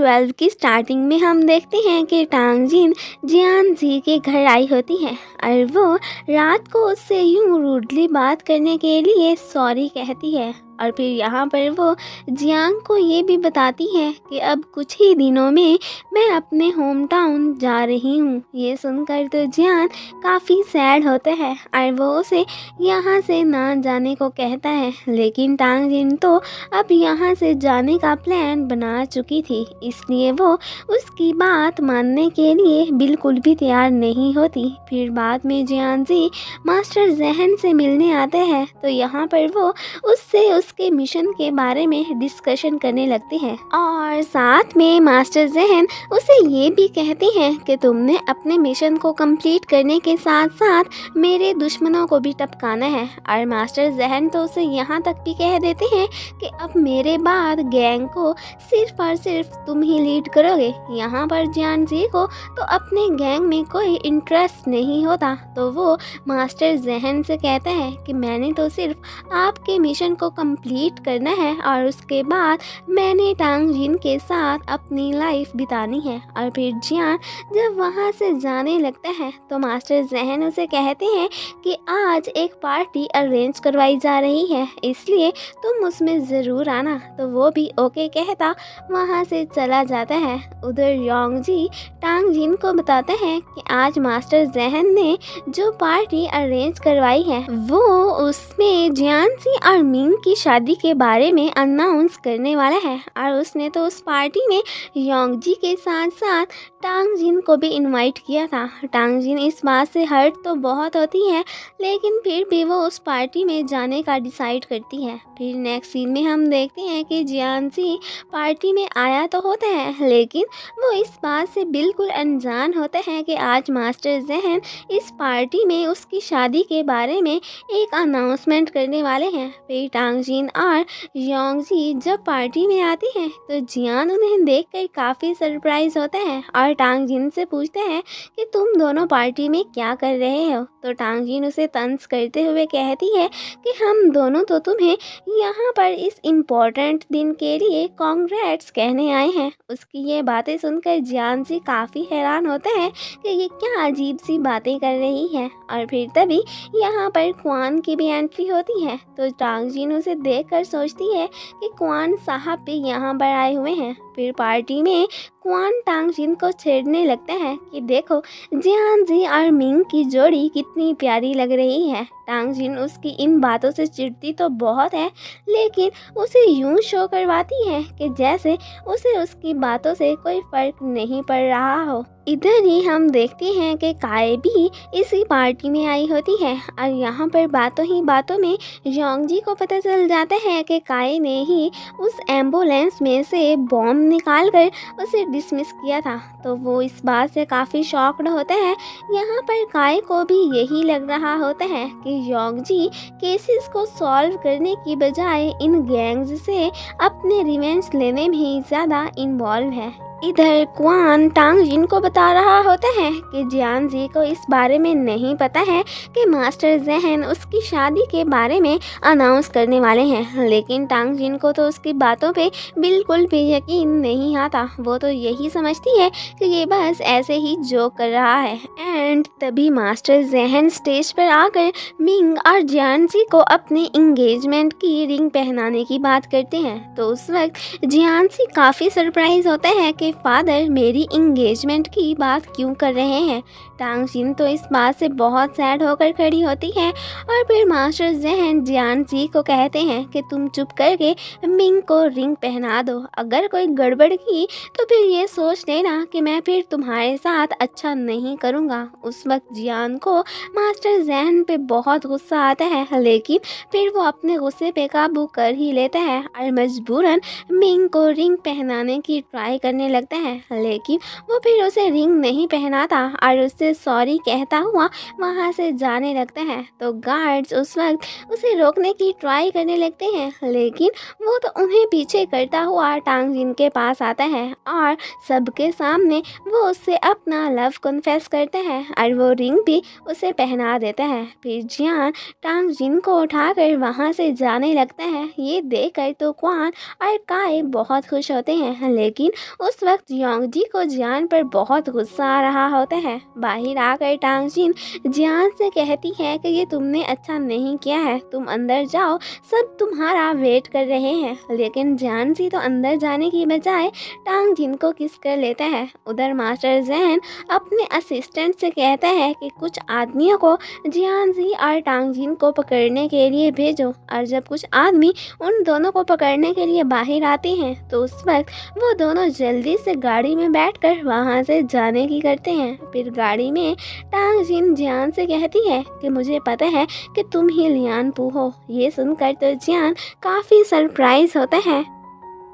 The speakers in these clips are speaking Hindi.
12 की स्टार्टिंग में हम देखते हैं कि टांग जिन जियान जी के घर आई होती है और वो रात को उससे यूं रूडली बात करने के लिए सॉरी कहती है। और फिर यहाँ पर वो जियांग को ये भी बताती है कि अब कुछ ही दिनों में मैं अपने होम टाउन जा रही हूँ। ये सुनकर तो जियान काफ़ी सैड होता है और वो उसे यहाँ से ना जाने को कहता है, लेकिन टांग जिन तो अब यहाँ से जाने का प्लान बना चुकी थी, इसलिए वो उसकी बात मानने के लिए बिल्कुल भी तैयार नहीं होती। फिर बाद में जियान जी मास्टर जहन से मिलने आते हैं तो यहाँ पर वो उससे उसके मिशन के बारे में डिस्कशन करने लगते हैं और साथ में मास्टर जहन उसे ये भी कहते हैं कि तुमने अपने मिशन को कंप्लीट करने के साथ साथ मेरे दुश्मनों को भी टपकाना है। और मास्टर जहन तो उसे यहाँ तक भी कह देते हैं कि अब मेरे बाद गैंग को सिर्फ और सिर्फ तुम ही लीड करोगे। यहाँ पर जियान जी को तो अपने गैंग में कोई इंटरेस्ट नहीं होता, तो वो मास्टर जहन से कहता है कि मैंने तो सिर्फ आपके मिशन को कंप्लीट करना है और उसके बाद मैंने टांग जिन के साथ अपनी लाइफ बितानी है। और फिर जियान जब वहाँ से जाने लगता है तो मास्टर जहन उसे कहते हैं कि आज एक पार्टी अरेंज करवाई जा रही है, इसलिए तुम उसमें ज़रूर आना। तो वो भी ओके कहता वहाँ से चला जाता है। उधर योंग जी टांग जिन को बताते हैं कि आज मास्टर जहन ने जो पार्टी अरेंज करवाई है वो उसमें जियांसी और मिंग की शादी के बारे में अनाउंस करने वाला है। और उसने तो उस पार्टी में योंग जी के साथ साथ टांग जिन को भी इनवाइट किया था। टांग जिन इस बात से हर्ट तो बहुत होती है, लेकिन फिर भी वो उस पार्टी में जाने का डिसाइड करती है। फिर नेक्स्ट सीन में हम देखते हैं कि जियांसी पार्टी में आया तो होता है, लेकिन वो इस बात से बिल्कुल अनजान होता है कि आज मास्टर जहन इस पार्टी में उसकी शादी के बारे में एक अनाउंसमेंट करने वाले हैं। फिर टांग जिन और योंग जी जब पार्टी में आती हैं तो जियान उन्हें देखकर काफ़ी सरप्राइज होता है और टांग जिन से पूछता है कि तुम दोनों पार्टी में क्या कर रहे हो। तो टांग जिन उसे तंज करते हुए कहती है कि हम दोनों तो तुम्हें यहाँ पर इस इम्पोर्टेंट दिन के लिए कॉन्ग्रेट्स कहने आए हैं। उसकी ये बातें सुनकर जियान जी काफ़ी हैरान होता है कि ये क्या अजीब सी बातें कर रही है। और फिर तभी यहाँ पर क्वान की भी एंट्री होती है तो टांग जिन उसे देखकर सोचती है कि क्वान साहब भी यहाँ पर आए हुए हैं। फिर पार्टी में क्वान टांग जिन को छेड़ने लगता है कि देखो जियान जी और मिंग की जोड़ी कितनी प्यारी लग रही है। टांग जिन उसकी इन बातों से चिढ़ती तो बहुत है, लेकिन उसे यूं शो करवाती है कि जैसे उसे उसकी बातों से कोई फर्क नहीं पड़ रहा हो। इधर ही हम देखते हैं कि काए भी इसी पार्टी में आई होती है और यहाँ पर बातों ही बातों में योंग जी को पता चल जाता है कि काए ने ही उस एम्बुलेंस में से बॉम्ब निकाल कर उसे डिसमिस किया था। तो वो इस बात से काफ़ी शॉक्ड होता है। यहाँ पर काए को भी यही लग रहा होता है कि योंग जी केसेस को सॉल्व करने की बजाय इन गैंग्स से अपने रिवेंज लेने में ही ज़्यादा इन्वॉल्व है। इधर क्वान टांग जिन को बता रहा होता है कि जियान जी को इस बारे में नहीं पता है कि मास्टर जहन उसकी शादी के बारे में अनाउंस करने वाले हैं, लेकिन टांग जिन को तो उसकी बातों पे बिल्कुल भी यकीन नहीं आता। वो तो यही समझती है कि ये बस ऐसे ही जोक कर रहा है। एंड तभी मास्टर जहन स्टेज पर आकर मिंग और जियान जी को अपने इंगेजमेंट की रिंग पहनाने की बात करते हैं। तो उस वक्त जियान जी काफ़ी सरप्राइज होता है कि फादर मेरी इंगेजमेंट की बात क्यों कर रहे हैं। टांग जिन तो इस बात से बहुत सैड होकर खड़ी होती है और फिर मास्टर जहन जियान जी को कहते हैं कि तुम चुप करके मिंग को रिंग पहना दो, अगर कोई गड़बड़ की तो फिर ये सोच लेना कि मैं फिर तुम्हारे साथ अच्छा नहीं करूँगा। उस वक्त जियान को मास्टर जहन पे बहुत गुस्सा आता है, लेकिन फिर वो अपने गुस्से पे काबू कर ही लेता है और मजबूरन मिंग को रिंग पहनाने की ट्राई करने लगता है, लेकिन वो फिर उसे रिंग नहीं पहनाता और उससे उसे सॉरी कहता हुआ वहाँ से जाने लगता है। तो गार्ड्स उस वक्त उसे रोकने की ट्राई करने लगते हैं, लेकिन वो तो उन्हें पीछे करता हुआ टांग जिन के पास आता है और सबके सामने वो उससे अपना लव कन्फेस करता है और वो रिंग भी उसे पहना देता है। फिर जियान टांग जिन को उठाकर वहाँ से जाने लगता है। ये देखकर तो क्वान और काय बहुत खुश होते हैं, लेकिन उस वक्त योंगजी को जियान पर बहुत गुस्सा आ रहा होता है। बाहर आकर टांग जिन जियान से कहती है कि ये तुमने अच्छा नहीं किया है, तुम अंदर जाओ, सब तुम्हारा वेट कर रहे हैं। लेकिन जियान जी तो अंदर जाने की बजाय टांग जिन को किस कर लेता है। उधर मास्टर जैन अपने असिस्टेंट से कहता है कि कुछ आदमियों को जियान जी और टांग जिन को पकड़ने के लिए भेजो, और जब कुछ आदमी उन दोनों को पकड़ने के लिए बाहर आते हैं तो उस वक्त वो दोनों जल्दी से गाड़ी में बैठकर वहाँ से जाने की करते हैं। फिर गाड़ी में टांग जिन जियान से कहती है कि मुझे पता है कि तुम ही लियान पू हो। ये सुनकर तो जियान काफ़ी सरप्राइज होता है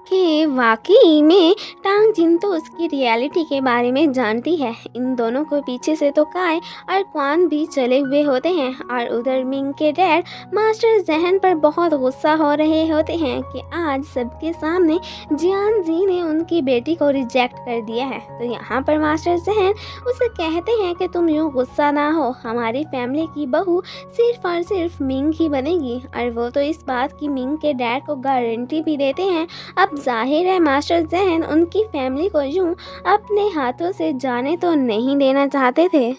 कि वाकई में टांग जिन तो उसकी रियलिटी के बारे में जानती है। इन दोनों को पीछे से तो काय और क्वान भी चले हुए होते हैं और उधर मिंग के डैड मास्टर जहन पर बहुत गुस्सा हो रहे होते हैं कि आज सबके सामने जियान जी ने उनकी बेटी को रिजेक्ट कर दिया है। तो यहाँ पर मास्टर जहन उसे कहते हैं कि तुम यूँ गुस्सा ना हो, हमारी फैमिली की बहू सिर्फ और सिर्फ मिंग ही बनेगी। और वो तो इस बात की मिंग के डैड को गारंटी भी देते हैं। अब जाहिर है मास्टर जैन उनकी फैमिली को यूं अपने हाथों से जाने तो नहीं देना चाहते थे।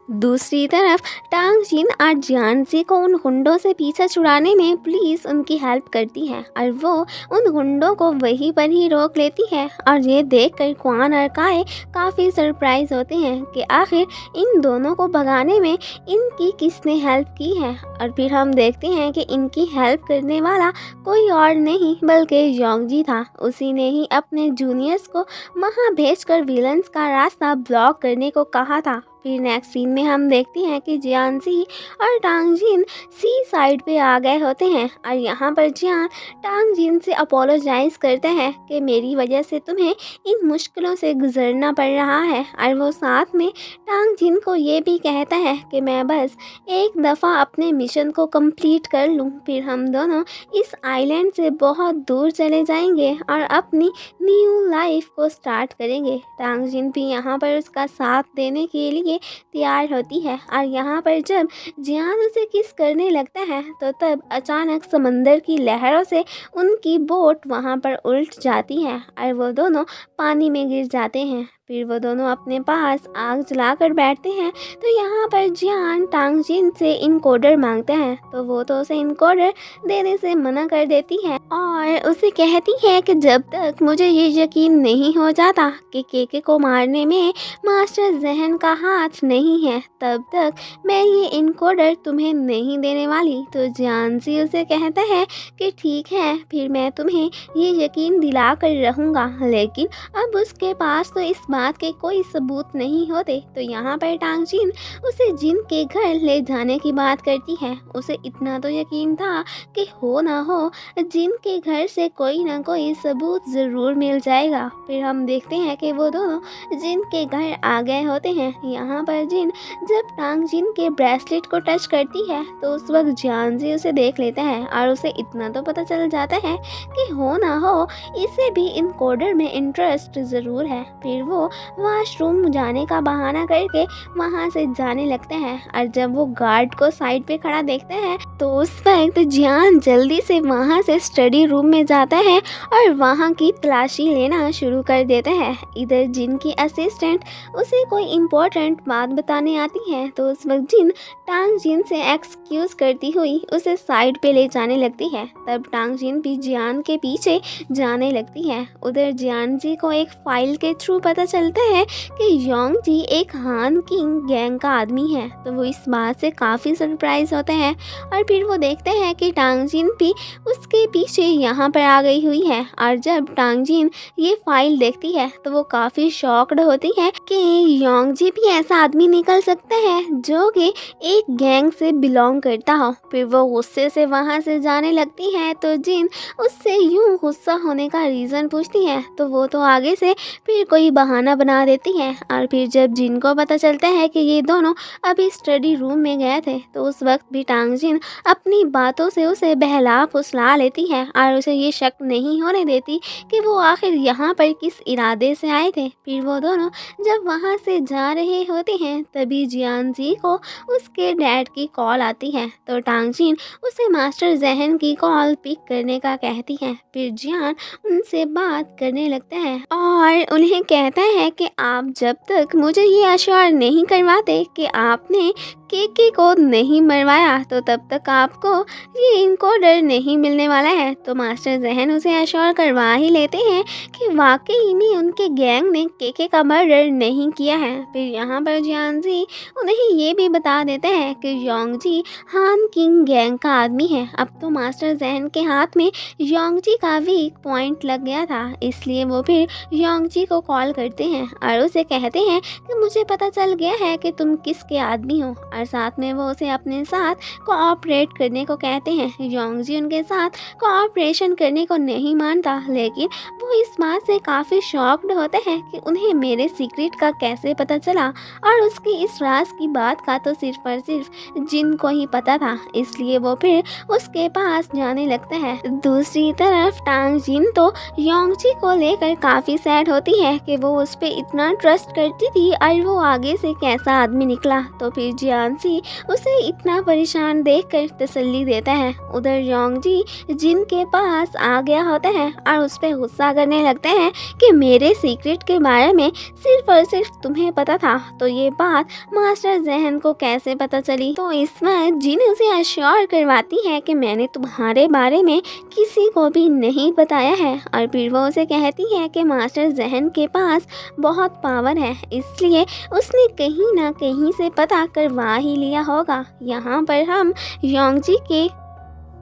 दूसरी तरफ टांग जिन और जियान जी को उन गुंडों से पीछा छुड़ाने में पुलिस उनकी हेल्प करती है और वो उन गुंडों को वहीं पर ही रोक लेती है। और ये देखकर क्वान और काय काफ़ी सरप्राइज होते हैं कि आखिर इन दोनों को भगाने में इनकी किसने हेल्प की है। और फिर हम देखते हैं कि इनकी हेल्प करने वाला कोई और नहीं बल्कि योंगजी था। उसी ने ही अपने जूनियर्स को वहाँ भेजकर विलन्स का रास्ता ब्लॉक करने को कहा था। फिर नेक्स्ट सीन में हम देखते हैं कि जियान जी और टांग जिन सी साइड पे आ गए होते हैं और यहाँ पर जियान टांग जिन से अपोलोजाइज करते हैं कि मेरी वजह से तुम्हें इन मुश्किलों से गुजरना पड़ रहा है। और वो साथ में टांग जिन को ये भी कहता है कि मैं बस एक दफ़ा अपने मिशन को कंप्लीट कर लूँ, फिर हम दोनों इस आइलैंड से बहुत दूर चले जाएंगे और अपनी न्यू लाइफ को स्टार्ट करेंगे। टांग जिन भी यहाँ पर उसका साथ देने के लिए तैयार होती है। और यहाँ पर जब जियान उसे किस करने लगता है तो तब अचानक समंदर की लहरों से उनकी बोट वहाँ पर उल्ट जाती है और वो दोनों पानी में गिर जाते हैं। फिर वो दोनों अपने पास आग जलाकर बैठते हैं। तो यहाँ पर जियान टांग जिन से इनकोडर मांगता है तो वो तो उसे इनकोडर देने से मना कर देती है और उसे कहती है कि जब तक मुझे ये यकीन नहीं हो जाता कि केके को मारने में मास्टर जहन का हाथ नहीं है तब तक मैं ये इनकोडर तुम्हें नहीं देने वाली। तो जियान जी उसे कहता है कि ठीक है, फिर मैं तुम्हें ये यकीन दिला कर रहूँगा, लेकिन अब उसके पास तो इस बात के कोई सबूत नहीं होते। तो यहाँ पर टांग जिन उसे जिन के घर ले जाने की बात करती है। उसे इतना तो यकीन था कि हो ना हो जिन के घर से कोई ना कोई सबूत ज़रूर मिल जाएगा। फिर हम देखते हैं कि वो दोनों जिन के घर आ गए होते हैं। यहाँ पर जिन जब टांग जिन के ब्रेसलेट को टच करती है तो उस वक्त जियान जी उसे देख लेता है और उसे इतना तो पता चल जाता है कि हो ना हो इसे भी इनकोडर में इंटरेस्ट ज़रूर है। फिर वो वॉशरूम जाने का बहाना करके वहाँ से जाने लगते हैं और जब वो गार्ड को साइड पे खड़ा देखते हैं तो उस वक्त जियान जल्दी से वहाँ से स्टडी रूम में जाता है और वहाँ की तलाशी लेना शुरू कर देता है। इधर जिन की असिस्टेंट उसे कोई इम्पोर्टेंट बात बताने आती है तो उस वक्त जिन टांग जिन से एक्सक्यूज करती हुई उसे साइड पे ले जाने लगती है। तब टांग जिन भी जियान के पीछे जाने लगती है। उधर जियान जी को एक फाइल के थ्रू पता चलता है कि योंग जी एक हान किंग गैंग का आदमी है। तो वो इस बात से काफ़ी सरप्राइज होते हैं और फिर वो देखते हैं कि टांग जिन भी उसके पीछे यहाँ पर आ गई हुई है। और जब टांग जिन ये फाइल देखती है तो वो काफ़ी शॉक्ड होती है कि योंग जी भी ऐसा आदमी निकल सकता है जो कि एक गैंग से बिलोंग करता हो। फिर वो गुस्से से वहाँ से जाने लगती है तो जिन उससे यूँ गुस्सा होने का रीज़न पूछती है तो वो तो आगे से फिर कोई बहाना खाना बना देती है। और फिर जब जिन को पता चलता है कि ये दोनों अभी स्टडी रूम में गए थे तो उस वक्त भी टांग जिन अपनी बातों से उसे बहला फुसला लेती है और उसे ये शक नहीं होने देती कि वो आखिर यहाँ पर किस इरादे से आए थे। फिर वो दोनों जब वहाँ से जा रहे होते हैं तभी जियान जी को उसके डैड की कॉल आती है तो टांग जिन उसे मास्टर जहन की कॉल पिक करने का कहती है। फिर जियान उनसे बात करने लगता है और उन्हें कहता है कि आप जब तक मुझे ये अश्योर नहीं करवाते कि आपने केके को नहीं मरवाया तो तब तक आपको ये इनकोडर नहीं मिलने वाला है। तो मास्टर जहन उसे अश्योर करवा ही लेते हैं कि वाकई में उनके गैंग ने केके का मर्डर नहीं किया है। फिर यहाँ पर जियान जी उन्हें ये भी बता देते हैं कि योंगजी हान किंग गैंग का आदमी है। अब तो मास्टर जहन के हाथ में योंगजी का वीक पॉइंट लग गया था, इसलिए वो फिर योंगजी को कॉल करते हैं और उसे कहते हैं कि मुझे पता चल गया है कि तुम किसके आदमी हो। और साथ में वो उसे अपने साथ कोऑपरेट करने को कहते हैं। योंगजी उनके साथ कोऑपरेशन करने को नहीं मानता, लेकिन वो इस बात से काफ़ी शॉक्ड होते हैं कि उन्हें मेरे सीक्रेट का कैसे पता चला और उसकी इस राज की बात का तो सिर्फ और सिर्फ जिन को ही पता था, इसलिए वो फिर उसके पास जाने लगता है। दूसरी तरफ टांग जिन तो योंगजी को लेकर काफ़ी सैड होती है कि वो उस पर इतना ट्रस्ट करती थी और वो आगे से कैसा आदमी निकला। तो फिर जियानसी उसे इतना परेशान देखकर तसल्ली देता है। उधर योंगजी जिन के पास आ गया होता है और उस पर गुस्सा करने लगते हैं कि मेरे सीक्रेट के बारे में सिर्फ और सिर्फ तुम्हें पता था, तो ये बात मास्टर जहन को कैसे पता चली। तो इस वक्त जिन उसे अश्योर करवाती है कि मैंने तुम्हारे बारे में किसी को भी नहीं बताया है और फिर वो उसे कहती है कि मास्टर जहन के पास बहुत पावर है, इसलिए उसने कहीं ना कहीं से पता करवा ही लिया होगा। यहाँ पर हम योंगजी के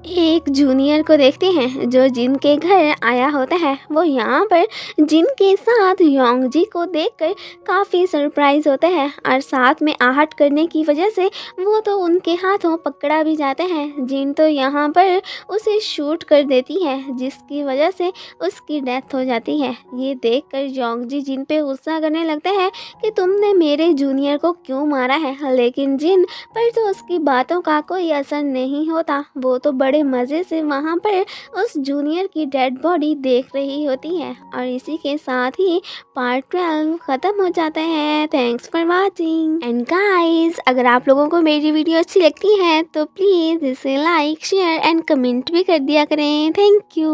एक जूनियर को देखते हैं जो जिन के घर आया होता है। वो यहाँ पर जिन के साथ योंगजी को देखकर काफ़ी सरप्राइज होता है और साथ में आहट करने की वजह से वो तो उनके हाथों पकड़ा भी जाते हैं। जिन तो यहाँ पर उसे शूट कर देती है जिसकी वजह से उसकी डेथ हो जाती है। ये देखकर योंगजी जिन पे गुस्सा करने लगता है कि तुमने मेरे जूनियर को क्यों मारा है, लेकिन जिन पर तो उसकी बातों का कोई असर नहीं होता। वो तो बड़े मज़े से वहाँ पर उस जूनियर की डेड बॉडी देख रही होती है। और इसी के साथ ही पार्ट 12 ख़त्म हो जाता है। Thanks for watching and guys, अगर आप लोगों को मेरी वीडियो अच्छी लगती है तो प्लीज़ इसे लाइक शेयर एंड कमेंट भी कर दिया करें। Thank you.